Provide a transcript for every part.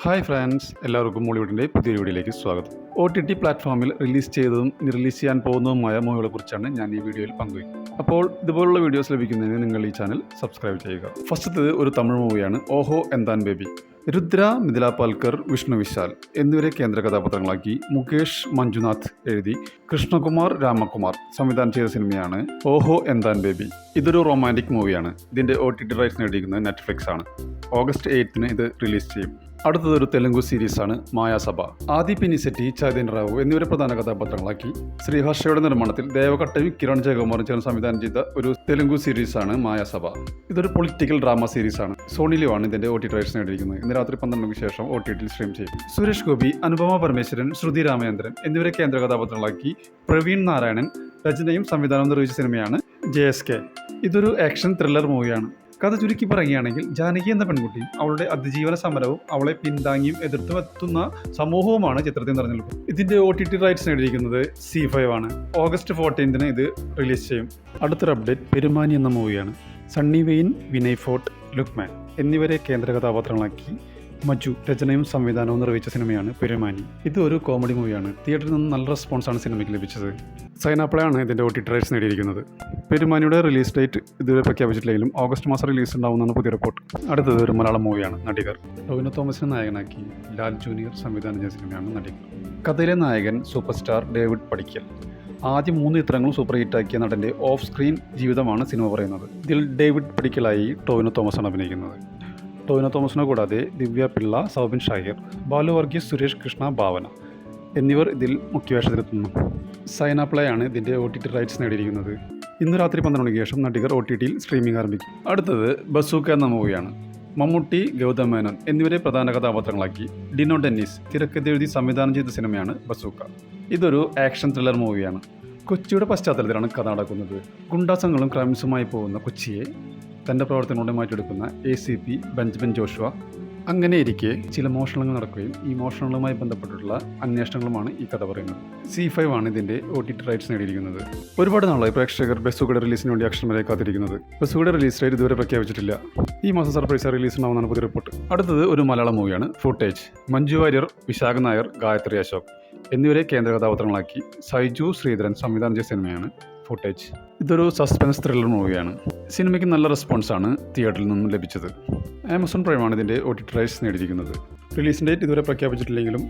Hi friends, എല്ലാവർക്കും മോളിവുഡിൻ്റെ പുതിയൊരു വീഡിയോയിലേക്ക് സ്വാഗതം. OTT പ്ലാറ്റ്ഫോമിൽ റിലീസ് ചെയ്തതും റിലീസ് ചെയ്യാൻ പോകുന്നതുമായ മൂവികളെക്കുറിച്ചാണ് ഞാൻ ഈ വീഡിയോയിൽ പങ്കുവയ്ക്കുന്നത്. അപ്പോൾ ഇതുപോലുള്ള വീഡിയോസ് ലഭിക്കുന്നതിന് നിങ്ങൾ ഈ ചാനൽ സബ്സ്ക്രൈബ് ചെയ്യുക. ഫസ്റ്റത്തേത് ഒരു തമിഴ് മൂവിയാണ് ഓഹോ എന്താൻ ബേബി. രുദ്ര, മിഥില പാൽക്കർ, വിഷ്ണു വിശാൽ എന്നിവരെ കേന്ദ്ര കഥാപാത്രങ്ങളാക്കി മുകേഷ് മഞ്ജുനാഥ് എഴുതി കൃഷ്ണകുമാർ രാമകുമാർ സംവിധാനം ചെയ്ത സിനിമയാണ് ഓഹോ എന്താൻ ബേബി. ഇതൊരു റൊമാൻറ്റിക് മൂവിയാണ്. ഇതിൻ്റെ OTT റൈറ്റ്സ് നേടിയിരിക്കുന്നത് നെറ്റ്ഫ്ലിക്സ് ആണ്. ഓഗസ്റ്റ് 8 ഇത് റിലീസ് ചെയ്യും. അടുത്തതൊരു തെലുങ്കു സീരീസാണ് മായാസഭ. ആദി പിനിസെറ്റി, ചൈതന്യ റാവു എന്നിവരെ പ്രധാന കഥാപാത്രങ്ങളാക്കി ശ്രീഹർഷയുടെ നിർമ്മാണത്തിൽ ദേവകട്ടയും കിരൺ ജയകുമാറും ചേർന്ന് സംവിധാനം ചെയ്ത ഒരു തെലുങ്കു സീരീസാണ് മായാസഭ. ഇതൊരു പൊളിറ്റിക്കൽ ഡ്രാമ സീരീസാണ്. സോണി ലിവ് ആണ് ഇതിന്റെ OTT റൈറ്റ്സ് നേടിയിരിക്കുന്നത്. ഇന്ന് രാത്രി 12 ശേഷം OTT സ്ട്രീം ചെയ്യും. സുരേഷ് ഗോപി, അനുപമ പരമേശ്വരൻ, ശ്രുതി രാമചന്ദ്രൻ എന്നിവരെ കേന്ദ്ര കഥാപാത്രങ്ങളാക്കി പ്രവീൺ നാരായണൻ രചനയും സംവിധാനവും നിർവഹിച്ച സിനിമയാണ് JSK. ഇതൊരു ആക്ഷൻ ത്രില്ലർ മൂവിയാണ്. കഥ ചുരുക്കി പറയുകയാണെങ്കിൽ, ജാനകി എന്ന പെൺകുട്ടി അവളുടെ അതിജീവന സമരവും അവളെ പിന്താങ്ങിയും എതിർത്തും എത്തുന്ന സമൂഹവുമാണ് ചിത്രത്തിൽ നിറഞ്ഞെടുക്കുന്നത്. ഇതിന്റെ OTT റൈറ്റ്സ് നേടിയിരിക്കുന്നത് C5 ആണ്. ഓഗസ്റ്റ് 14 ഇത് റിലീസ് ചെയ്യും. അടുത്തൊരു അപ്ഡേറ്റ് പെരുമാനി എന്ന മൂവിയാണ്. സണ്ണി വെയിൻ, വിനയ് ഫോർട്ട്, ലുക്മാൻ എന്നിവരെ കേന്ദ്ര കഥാപാത്രങ്ങളാക്കി മജു രചനയും സംവിധാനവും നിർവഹിച്ച സിനിമയാണ് പെരുമാനി. ഇത് ഒരു കോമഡി മൂവിയാണ്. തിയേറ്ററിൽ നിന്ന് നല്ല റെസ്പോൺസാണ് സിനിമയ്ക്ക് ലഭിച്ചത്. സൈനാപ്ലയാണ് ഇതിൻ്റെ OTT റൈറ്റ്സ് നേടിയിരിക്കുന്നത്. പെരുമാനിയുടെ റിലീസ് ഡേറ്റ് ഇതുവരെ പ്രഖ്യാപിച്ചിട്ടില്ലെങ്കിലും ഓഗസ്റ്റ് മാസം റിലീസ് ഉണ്ടാവുമെന്നാണ് പുതിയ റിപ്പോർട്ട്. അടുത്തത് ഒരു മലയാളം മൂവിയാണ് നടികർ. ടോവിനോ തോമസിനെ നായകനാക്കി ലാൽ ജൂനിയർ സംവിധാനം ചെയ്ത സിനിമയാണ് നടികർ. കഥയിലെ നായകൻ സൂപ്പർ സ്റ്റാർ ഡേവിഡ് പടിക്കൽ. ആദ്യ 3 ചിത്രങ്ങളും സൂപ്പർ ഹിറ്റാക്കിയ നടൻ്റെ ഓഫ് സ്ക്രീൻ ജീവിതമാണ് സിനിമ പറയുന്നത്. ഇതിൽ ഡേവിഡ് പടിക്കലായി ടോവിനോ തോമസാണ് അഭിനയിക്കുന്നത്. ടോവിനോ തോമസിനെ കൂടാതെ ദിവ്യ പിള്ള, സൗബിൻ ഷാഹിർ, ബാലു വർഗീസ്, സുരേഷ് കൃഷ്ണ, ഭാവന എന്നിവർ ഇതിൽ മുഖ്യവേഷത്തിലെത്തുന്നു. സൈനാപ്ലയാണ് ഇതിൻ്റെ OTT റൈറ്റ്സ് നേടിയിരിക്കുന്നത്. ഇന്ന് രാത്രി 12 ശേഷം നടികർ OTTയിൽ സ്ട്രീമിംഗ് ആരംഭിക്കും. അടുത്തത് ബസൂക്ക എന്ന മൂവിയാണ്. മമ്മൂട്ടി, ഗൗതം മേനോൻ എന്നിവരെ പ്രധാന കഥാപാത്രങ്ങളാക്കി ഡിനോ ഡെന്നിസ് തിരക്കഥെഴുതി സംവിധാനം ചെയ്ത സിനിമയാണ് ബസൂക്ക. ഇതൊരു ആക്ഷൻ ത്രില്ലർ മൂവിയാണ്. കൊച്ചിയുടെ പശ്ചാത്തലത്തിലാണ് കഥ നടക്കുന്നത്. ഗുണ്ടാസംഘങ്ങളും ക്രൈംസുമായി പോകുന്ന കൊച്ചിയെ തൻ്റെ പ്രവർത്തനങ്ങളോടെ മാറ്റിയെടുക്കുന്ന ACP ബെഞ്ചമിൻ ജോഷുവ. അങ്ങനെ ഇരിക്കെ ചില മോഷണങ്ങൾ നടക്കുകയും ഈ മോഷണങ്ങളുമായി ബന്ധപ്പെട്ടിട്ടുള്ള അന്വേഷണങ്ങളുമാണ് ഈ കഥ പറയുന്നത്. C5 ആണ് ഇതിൻ്റെ OTT റൈറ്റ്സ് നേടിയിരിക്കുന്നത്. ഒരുപാട് നാളായി പ്രേക്ഷകർ ബസൂക്കയുടെ റിലീസിന് വേണ്ടി അക്ഷരമരെ കാത്തിരിക്കുന്നത്. ബസൂക്കയുടെ റിലീസ് ഡേറ്റ് ഇതുവരെ പ്രഖ്യാപിച്ചിട്ടില്ല. ഈ മാസം സർപ്രൈസ് റിലീസ് ഉണ്ടാവുന്നതാണ് പുതിയ റിപ്പോർട്ട്. അടുത്തത് ഒരു മലയാളം മൂവിയാണ് ഫുട്ടേജ്. മഞ്ജു വാര്യർ, വിശാഖ് നായർ, ഗായത്രി അശോക് എന്നിവരെ കേന്ദ്ര കഥാപാത്രങ്ങളാക്കി സൈജു ശ്രീധരൻ സംവിധാനം ചെയ്ത സിനിമയാണ് ഫുട്ടേജ്. ഇതൊരു സസ്പെൻസ് ത്രില്ലർ മൂവിയാണ്. സിനിമയ്ക്ക് നല്ല റെസ്പോൺസാണ് തിയേറ്ററിൽ നിന്നും ലഭിച്ചത്. ആമസോൺ പ്രൈമാണ് ഇതിൻ്റെ OTT റൈറ്റ്സ് നേടിയിരിക്കുന്നത്. റിലീസ് ഡേറ്റ് ഇതുവരെ പ്രഖ്യാപിച്ചിട്ടില്ലെങ്കിലും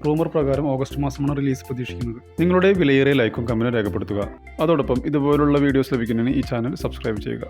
റൂമർ പ്രകാരം ഓഗസ്റ്റ് മാസമാണ് റിലീസ് പ്രതീക്ഷിക്കുന്നത്. നിങ്ങളുടെ വിലയേറിയ ലൈക്കും കമന്റും രേഖപ്പെടുത്തുക. അതോടൊപ്പം ഇതുപോലുള്ള വീഡിയോസ് ലഭിക്കുന്നതിന് ഈ ചാനൽ സബ്സ്ക്രൈബ് ചെയ്യുക.